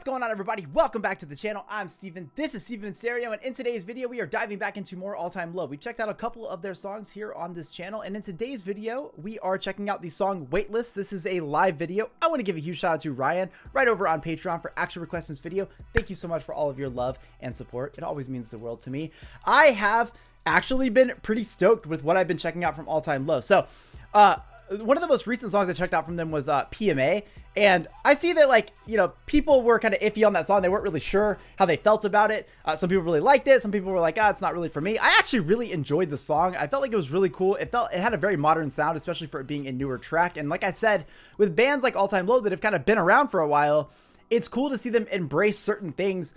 going on, everybody? Welcome back to the channel. I'm Steven. This is Steven in Stereo, and in today's video we are diving back into more All Time Low. We checked out a couple of their songs here on this channel, and in today's video we are checking out the song Weightless. This is a live video. I want to give a huge shout out to Ryan right over on Patreon for actually requesting this video. Thank you so much for all of your love and support. It always means the world to me. I have actually been pretty stoked with what I've been checking out from All Time Low. So one of the most recent songs I checked out from them was PMA, and I see that, like, you know, people were kind of iffy on that song. They weren't really sure how they felt about it. Some people really liked it. Some people were like, it's not really for me. I actually really enjoyed the song. I felt like it was really cool. It had a very modern sound, especially for it being a newer track. And like I said, with bands like All Time Low that have kind of been around for a while, it's cool to see them embrace certain things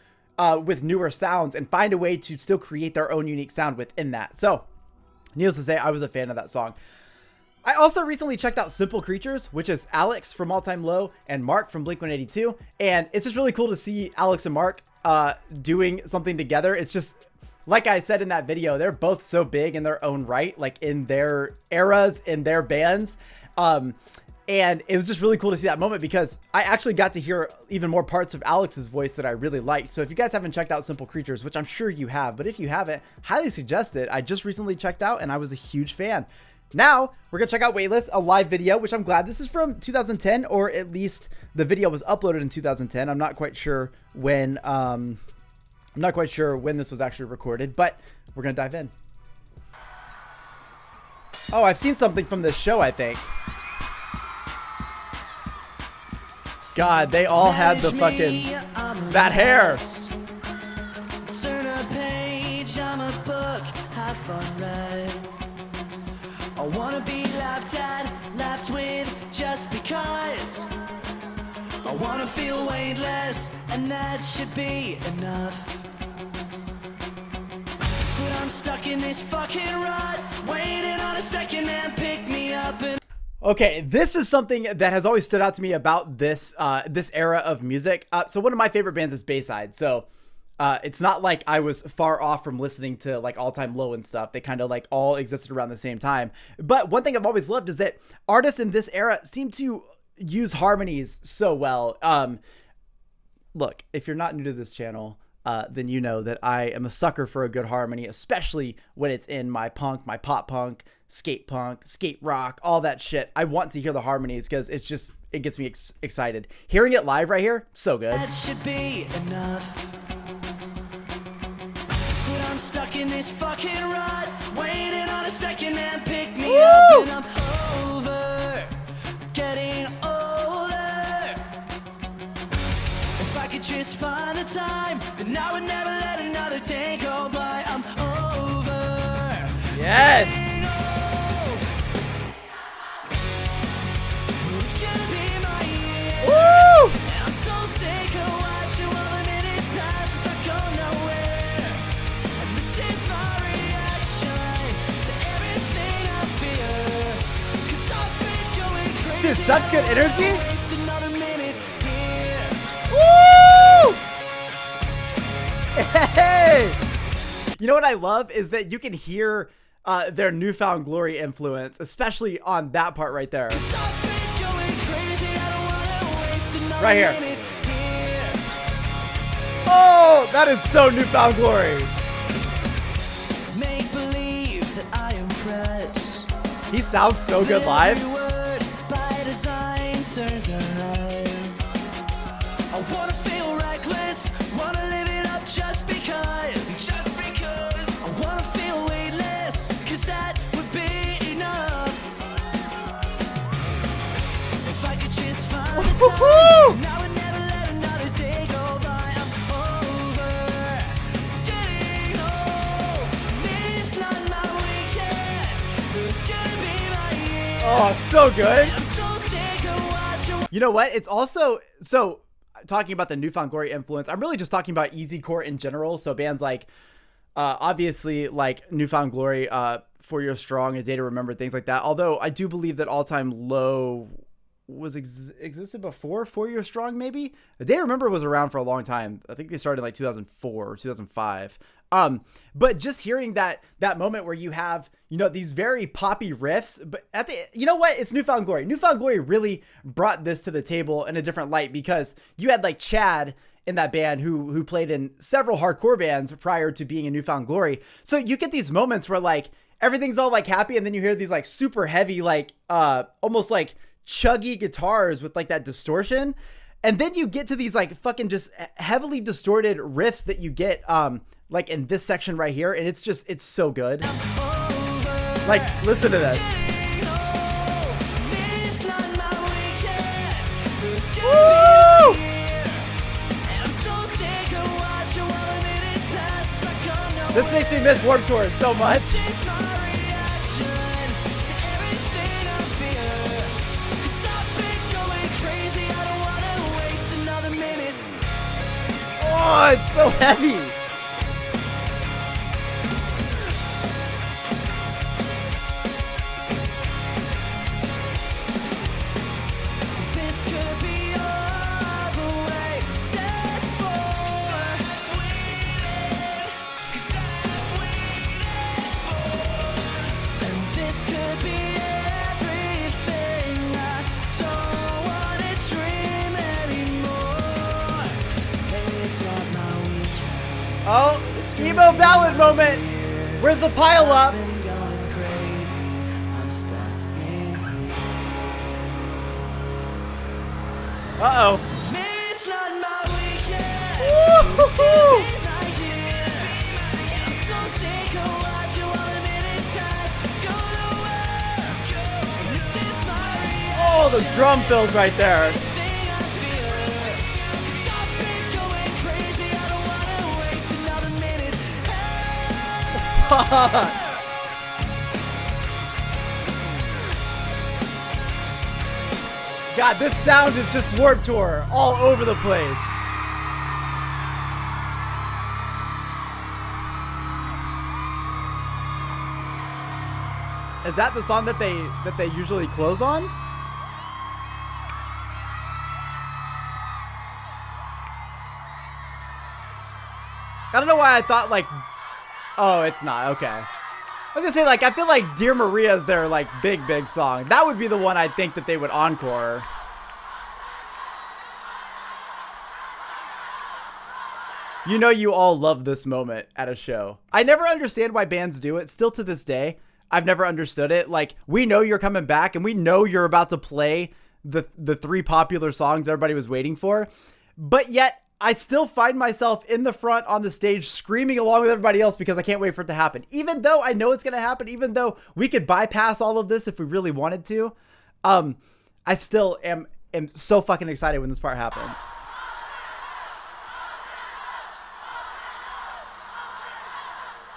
with newer sounds and find a way to still create their own unique sound within that. So needless to say, I was a fan of that song. I also recently checked out Simple Creatures, which is Alex from All Time Low and Mark from Blink-182, and it's just really cool to see Alex and Mark doing something together. It's just, like I said in that video, they're both so big in their own right, like in their eras, in their bands, and it was just really cool to see that moment because I actually got to hear even more parts of Alex's voice that I really liked. So if you guys haven't checked out Simple Creatures, which I'm sure you have, but if you haven't, highly suggest it. I just recently checked out and I was a huge fan. Now we're gonna check out Weightless, a live video, which I'm glad this is from 2010, or at least the video was uploaded in 2010. I'm not quite sure when this was actually recorded, but we're gonna dive in. Oh, I've seen something from this show, I think. God, they all had the fucking that hair. Turn a page, I'm a book, have fun, right? I wanna be laughed at, laughed with, just because. I wanna feel weightless, and that should be enough. But I'm stuck in this fucking rut, waiting on a second hand pick me up and... Okay, this is something that has always stood out to me about this this era of music. So one of my favorite bands is Bayside. So it's not like I was far off from listening to like All Time Low and stuff. They kind of like all existed around the same time. But one thing I've always loved is that artists in this era seem to use harmonies so well. Look, if you're not new to this channel, then you know that I am a sucker for a good harmony, especially when it's in my punk, my pop punk, skate rock, all that shit. I want to hear the harmonies because it's just, it gets me excited. Hearing it live right here, so good. That should be enough. I'm stuck in this fucking rut, waiting on a second hand pick me up, and I'm over, getting older. If I could just find the time, then I would never let another day go by. I'm over. Yes. It's gonna be my year. Woo! I'm so sick of watching all the minutes pass as I go nowhere. This is my reaction to everything I feel, 'cause I've been going crazy. Dude, such good energy. Waste another minute here. Woo! Hey! You know what I love is that you can hear their Newfound Glory influence, especially on that part right there. 'Cause I've been going crazy, I don't wanna waste another right here. Minute here. Oh, that is so Newfound Glory. He sounds so good live. I wanna feel reckless, wanna live it up just because. I wanna feel weightless, 'cause that would be enough. If I could just find the time, I would never let another day go by. I'm over, getting old. It's not my weekend, it's gonna be my year. Oh, so good. I'm so sick of watching. You know what? It's also, so talking about the Newfound Glory influence, I'm really just talking about easycore in general. So bands like, obviously like Newfound Glory, 4 Year Strong, A Day to Remember, things like that. Although I do believe that All Time Low was existed before 4 Year Strong, maybe. A Day to Remember was around for a long time. I think they started in like 2004 or 2005. But just hearing that moment where you have, you know, these very poppy riffs, but at the, you know what, it's Newfound Glory. Newfound Glory really brought this to the table in a different light, because you had like Chad in that band who played in several hardcore bands prior to being in Newfound Glory. So you get these moments where like everything's all like happy, and then you hear these like super heavy, like almost like chuggy guitars with like that distortion. And then you get to these like fucking just heavily distorted riffs that you get like in this section right here. And it's so good. Like, listen to this. Woo! This makes me miss Warped Tour so much. Oh, it's so heavy. This could be all the way for. And this could be everything. I don't wanna dream anymore. Maybe it's not my weekend. Oh, emo ballad moment. Where's the pile up? I've been going crazy. I'm stuck in here. Uh-oh. It's not my weekend. Woo-hoo-hoo. I'm so sick of watching all the minutes pass. Go to work. This is my reaction. Oh, the drum fills right there. Everything I feel. 'Cause I've been going crazy. I don't wanna waste another minute. God, this sound is just Warped Tour all over the place. Is that the song that they usually close on? I don't know why I thought like, oh, it's not. Okay. I was gonna say, like, I feel like Dear Maria is their like big song. That would be the one I think that they would encore. You know, you all love this moment at a show. I never understand why bands do it. Still to this day, I've never understood it. Like, we know you're coming back and we know you're about to play the 3 popular songs everybody was waiting for, but yet I still find myself in the front on the stage screaming along with everybody else because I can't wait for it to happen. Even though I know it's going to happen, even though we could bypass all of this if we really wanted to, I still am so fucking excited when this part happens.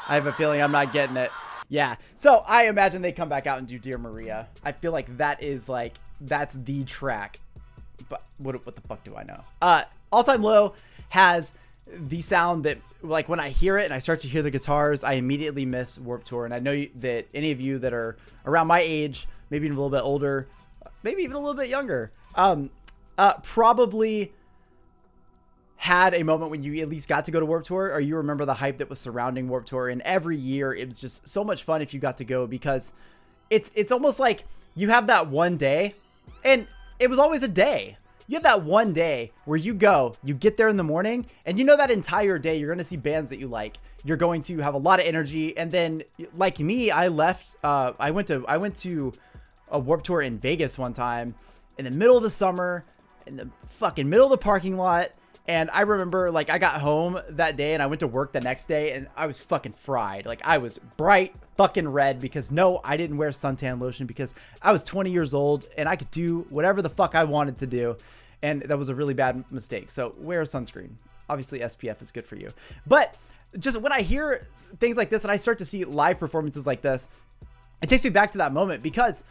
I have a feeling I'm not getting it. Yeah. So I imagine they come back out and do Dear Maria. I feel like that's the track. But what the fuck do I know? All Time Low has the sound that, like, when I hear it and I start to hear the guitars, I immediately miss Warped Tour. And I know that any of you that are around my age, maybe even a little bit older, maybe even a little bit younger, probably had a moment when you at least got to go to Warped Tour, or you remember the hype that was surrounding Warped Tour. And every year it was just so much fun if you got to go, because it's almost like you have that one day, and it was always a day. You have that one day where you go, you get there in the morning, and you know that entire day you're going to see bands that you like. You're going to have a lot of energy. And then, like me, I left, I went to a Warped Tour in Vegas one time in the middle of the summer, in the fucking middle of the parking lot. And I remember, like, I got home that day and I went to work the next day and I was fucking fried. Like, I was bright fucking red because, no, I didn't wear suntan lotion because I was 20 years old and I could do whatever the fuck I wanted to do. And that was a really bad mistake. So wear sunscreen. Obviously, SPF is good for you. But just when I hear things like this and I start to see live performances like this, it takes me back to that moment, because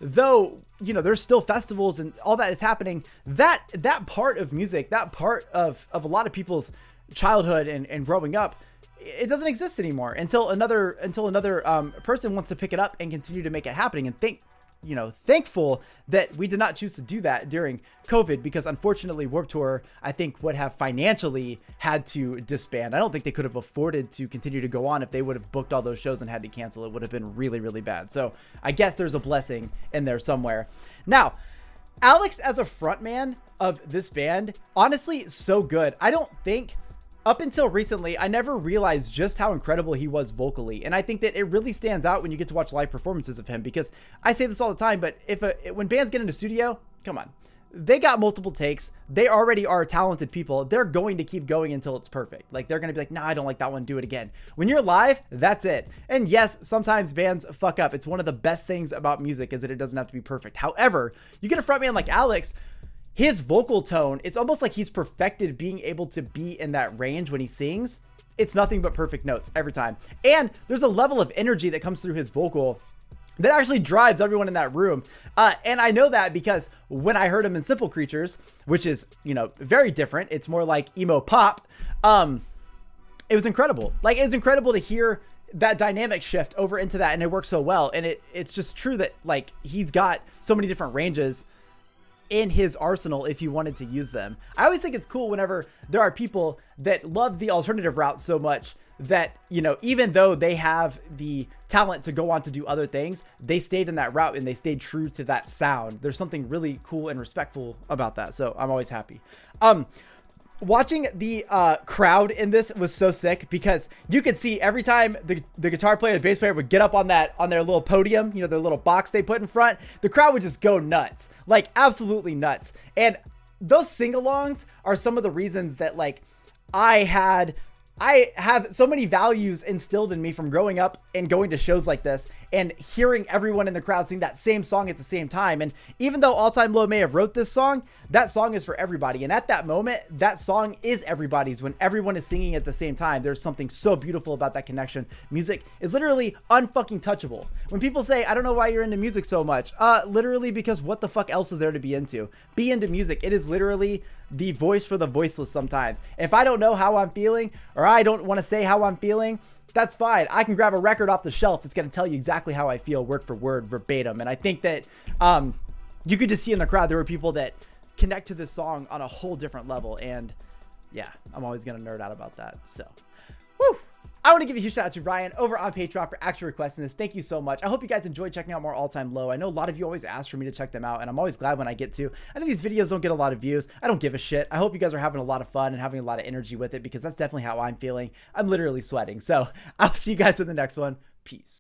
though, you know, there's still festivals and all that is happening, that part of music, that part of a lot of people's childhood and growing up, it doesn't exist anymore until another person wants to pick it up and continue to make it happening. And thankful that we did not choose to do that during COVID, because unfortunately Warped Tour, I think, would have financially had to disband. I don't think they could have afforded to continue to go on if they would have booked all those shows and had to cancel. It would have been really, really bad. So I guess there's a blessing in there somewhere. Now, Alex as a frontman of this band, honestly, so good. I don't think up until recently, I never realized just how incredible he was vocally. And I think that it really stands out when you get to watch live performances of him, because I say this all the time, but when bands get into studio, come on, they got multiple takes. They already are talented people. They're going to keep going until it's perfect. Like, they're going to be like, nah, I don't like that one. Do it again. When you're live, that's it. And yes, sometimes bands fuck up. It's one of the best things about music is that it doesn't have to be perfect. However, you get a frontman like Alex, his vocal tone, it's almost like he's perfected being able to be in that range when he sings. It's nothing but perfect notes every time. And there's a level of energy that comes through his vocal that actually drives everyone in that room. And I know that because when I heard him in Simple Creatures, which is, you know, very different, it's more like emo pop, it was incredible. Like, it's incredible to hear that dynamic shift over into that, and it works so well. And it's just true that, like, he's got so many different ranges in his arsenal if you wanted to use them. I always think it's cool whenever there are people that love the alternative route so much that, you know, even though they have the talent to go on to do other things, they stayed in that route and they stayed true to that sound. There's something really cool and respectful about that. So I'm always happy. Watching the crowd in this was so sick, because you could see every time the guitar player, the bass player would get up on their little podium, you know, their little box they put in front, the crowd would just go nuts, like absolutely nuts. And those sing-alongs are some of the reasons that, like, I have so many values instilled in me from growing up and going to shows like this and hearing everyone in the crowd sing that same song at the same time. And even though All Time Low may have wrote this song, that song is for everybody. And at that moment, that song is everybody's. When everyone is singing at the same time, there's something so beautiful about that connection. Music is literally unfucking touchable. When people say, I don't know why you're into music so much, literally because what the fuck else is there to be into? Be into music. It is literally the voice for the voiceless sometimes. If I don't know how I'm feeling, or I don't want to say how I'm feeling, that's fine. I can grab a record off the shelf that's going to tell you exactly how I feel, word for word, verbatim. And I think that you could just see in the crowd, there were people that connect to this song on a whole different level. And yeah, I'm always going to nerd out about that. So, woo! I want to give a huge shout out to Ryan over on Patreon for actually requesting this. Thank you so much. I hope you guys enjoyed checking out more All Time Low. I know a lot of you always ask for me to check them out, and I'm always glad when I get to. I know these videos don't get a lot of views. I don't give a shit. I hope you guys are having a lot of fun and having a lot of energy with it, because that's definitely how I'm feeling. I'm literally sweating. So I'll see you guys in the next one. Peace.